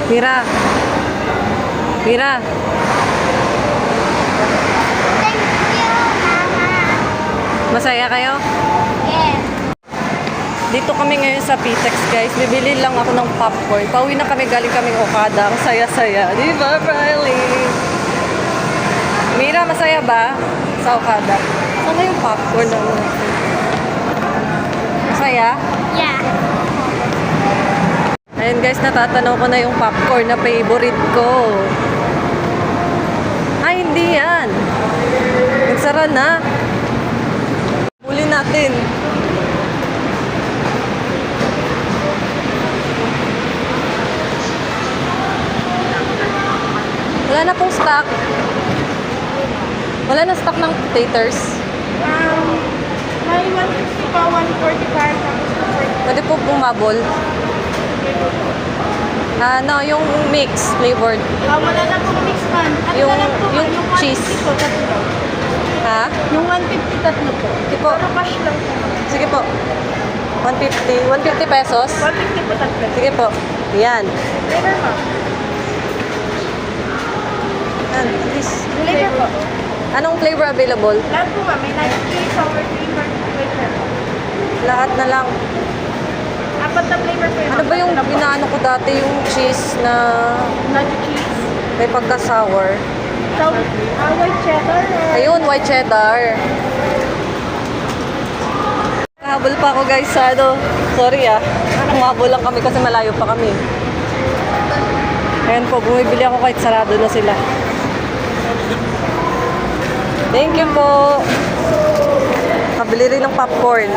Mira. Mira. Thank you, Mama. Masaya kayo? Yes. Dito kami ngayon sa Pitex, guys. Bibili lang ako ng popcorn. Pauwi na kami, galing kaming Okada. Ang saya-saya. Di ba, Riley? Mira, masaya ba sa Okada? Ano yung popcorn naman? Masaya? Yeah. Ayun guys, natatanaw ko na yung popcorn na favorite ko. Ay, hindi yan. Nagsara na. Huli natin. Wala na pong stock. Wala na stock ng taters. May 150 pa, 145, tapos 240. Pwede po bumabol. No, yung mix flavored. Wala na pong mix man. Ano Yung- na lang po, yung yung cheese. 150 po, tatlo. Ha? Yung 150 tatlo po. Sige po. Pero cash lang po. Sige po. 150. 150 pesos? 150 po tatlo. Sige po. Yan. Flavor po. Yan. Please. Flavor po. Anong flavor available? Lahat po ma'am. May nice tea, sour cream, flavor po. Lahat na lang. Apat na flavor po Ano ba yung inaano ko dati? Yung cheese na Nacho cheese. may pagka-sour. So, white cheddar. Ayun, white cheddar. Habol pa ako guys sa ano. Sorry Humabol lang kami kasi malayo pa kami. Ayan po, bumibili ako kahit sarado na sila. Thank you po. Kabili rin ng popcorn.